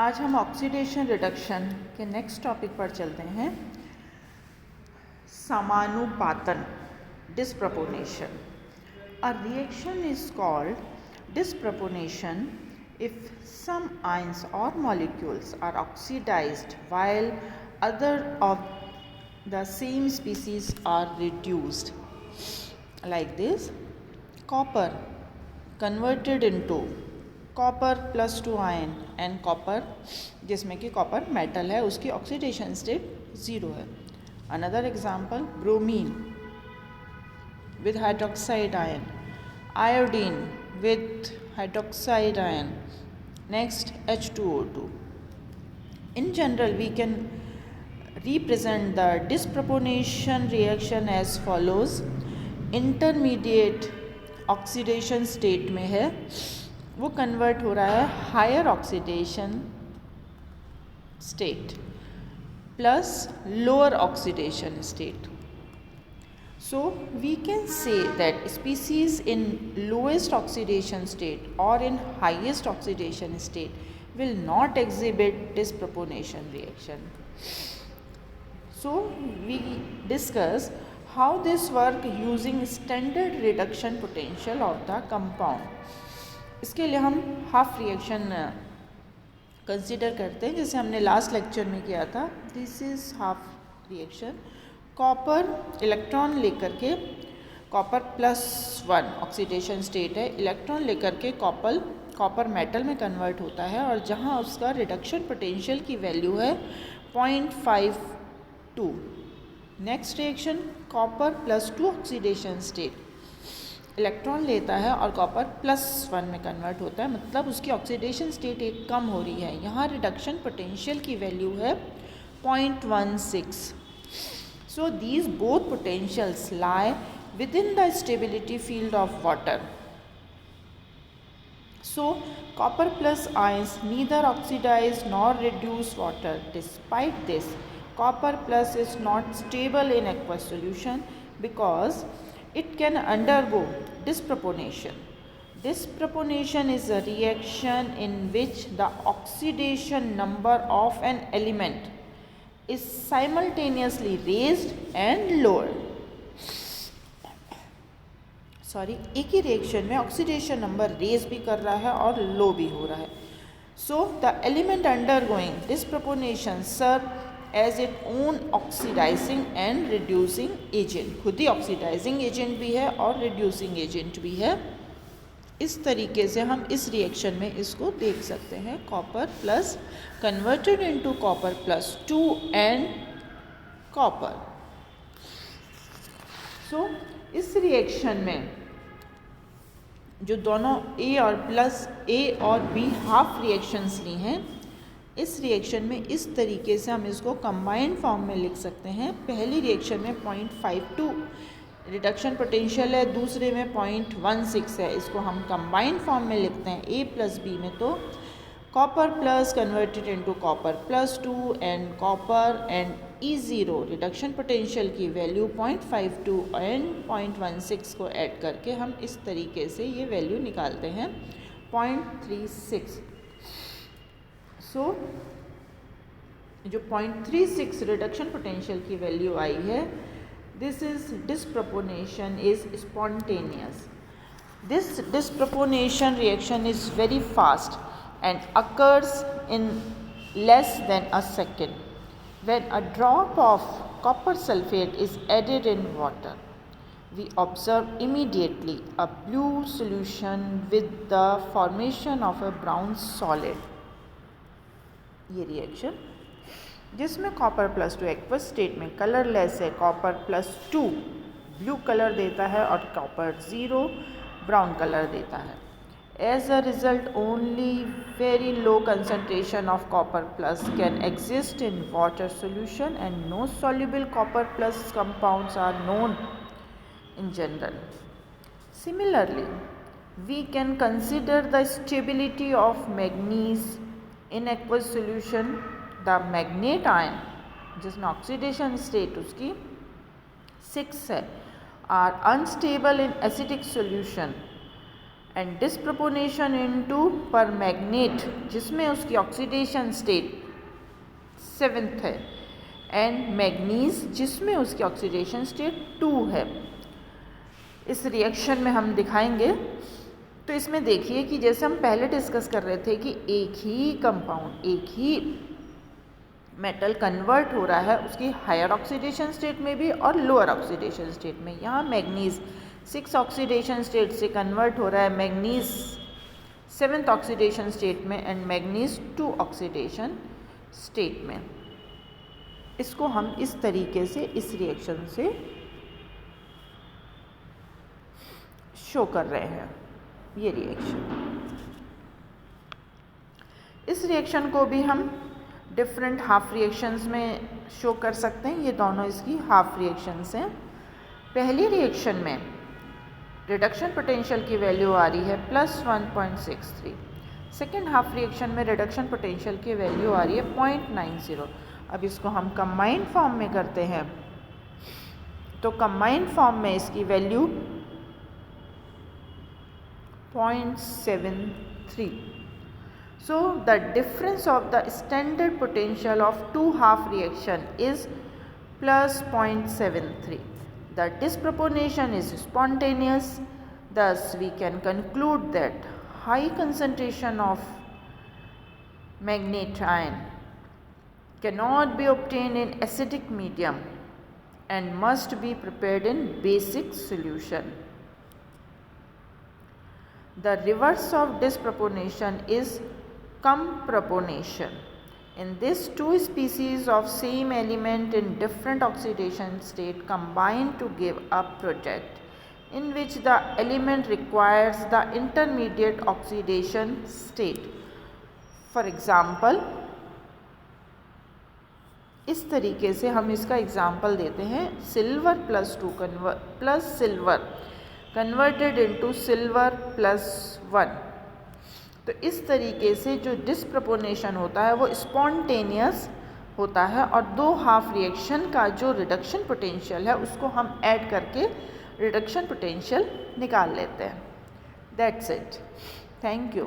आज हम oxidation reduction के नेक्स्ट टॉपिक पर चलते हैं। समानुपातन, disproportion. A reaction is called disproportion if some ions or molecules are oxidized while other of the same species are reduced. Like this, copper converted into copper plus 2 ion and copper, जिसमें कि copper metal है, उसकी oxidation state 0 है। Another example, bromine with hydroxide ion, iodine with hydroxide ion, next H2O2. In general, we can represent the disproportion reaction as follows. Intermediate oxidation state में है, वो convert हो रहा है higher oxidation state plus lower oxidation state. So we can say that species in lowest oxidation state or in highest oxidation state will not exhibit disproportion reaction. So we discuss how this work using standard reduction potential of the compound. इसके लिए हम half reaction consider करते हैं, जैसे हमने last lecture में किया था. This is half reaction. Copper electron लेकर के, कॉपर +1 ऑक्सीडेशन स्टेट है, इलेक्ट्रॉन लेकर के कॉपर मेटल में कन्वर्ट होता है, और जहां उसका रिडक्शन पोटेंशियल की वैल्यू है 0.52. Next reaction, copper +2 oxidation state, electron लेता है और कॉपर +1 में कन्वर्ट होता है, मतलब उसकी ऑक्सीडेशन स्टेट एक कम हो रही है. यहाँ रिडक्शन पोटेंशियल की वैल्यू है 0.16. So these both potentials lie within the stability field of water. So copper plus ions neither oxidize nor reduce water. Despite this, copper plus is not stable in aqueous solution because it can undergo disproportion. Disproportion is a reaction in which the oxidation number of an element is simultaneously raised and lowered. एक ही reaction में oxidation number raise भी कर रहा है और लो भी हो रहा है. So the element undergoing disproportion serve as it own oxidizing and reducing agent. खुद ही ऑक्सीडाइजिंग एजेंट भी है और रिड्यूसिंग एजेंट भी है. इस तरीके से हम इस रिएक्शन में इसको देख सकते हैं. Copper plus converted into copper +2 and copper. So इस रिएक्शन में जो दोनों ए और बी हाफ रिएक्शंस ली हैं, इस रिएक्शन में इस तरीके से हम इसको कंबाइंड फॉर्म में लिख सकते हैं. पहली रिएक्शन में 0.52 रिडक्शन पोटेंशियल है, दूसरे में 0.16 है. इसको हम कंबाइंड फॉर्म में लिखते हैं A + B में. तो copper plus converted into copper +2 and copper and E0 reduction potential की वैल्यू 0.52 एंड 0.16 को ऐड करके हम इस तरीके से ये वैल्यू निकालते हैं 0.36. सो जो 0.36 रिडक्शन पोटेंशियल की वैल्यू आई है, this is disproportion is spontaneous. This disproportion reaction is very fast and occurs in less than a second. When a drop of copper sulfate is added in water, we observe immediately a blue solution with the formation of a brown solid. ये reaction जिसमें copper +2 aqueous state में colourless है, copper +2 blue colour देता है और copper 0 brown colour देता है. As a result only very low concentration of copper plus can exist in water solution and no soluble copper plus compounds are known in general. Similarly we can consider the stability of manganese in aqueous solution. The manganate ion जिसमें oxidation state उसकी 6 है, are unstable in acidic solution and disproportionation into permanganate जिसमें उसकी oxidation state 7th है, and manganese जिसमें उसकी oxidation state 2 है। इस रिएक्शन में हम दिखाएंगे। तो इसमें देखिए कि जैसे हम पहले डिस्कस कर रहे थे कि एक ही कंपाउंड, एक ही मेटल कन्वर्ट हो रहा है उसकी हायर ऑक्सीडेशन स्टेट में भी और लोअर ऑक्सीडेशन स्टेट में। यहाँ मैग्नीज 6 ऑक्सीडेशन स्टेट से कन्वर्ट हो रहा है मैग्नीज 7th ऑक्सीडेशन स्टेट में एंड मैग्नीज 2 ऑक्सीडेशन स्टेट में। इसको हम इस तरीके से इस रिएक्शन से शो कर रहे हैं, ये रिएक्शन। इस रिएक्शन को भी हम डिफरेंट हाफ रिएक्शंस में शो कर सकते हैं। ये दोनों इसकी हाफ रिएक्शंस हैं। पहली रिएक्शन में रिडक्शन पोटेंशियल की वैल्यू आ रही है +1.63। सेकेंड हाफ रिएक्शन में रिडक्शन पोटेंशियल की वैल्यू आ रही है 0.90। अब इसको हम कंबाइंड फॉर्म में करते हैं तो कंबाइंड फॉर्म में इसकी value 0.73. So the difference of the standard potential of two half reaction is +0.73. The disproportion is spontaneous. Thus we can conclude that high concentration of manganate ion cannot be obtained in acidic medium and must be prepared in basic solution. The reverse of disproportion is comproportion. In this, two species of same element in different oxidation state combine to give a product in which the element requires the intermediate oxidation state. For example, इस तरीके से हम इसका example देते हैं silver plus silver converted into silver +1। तो इस तरीके से जो डिस्प्रपोर्शन होता है वो स्पॉन्टेनियस होता है और दो हाफ रिएक्शन का जो रिडक्शन पोटेंशियल है उसको हम ऐड करके रिडक्शन पोटेंशियल निकाल लेते हैं। That's it. Thank you.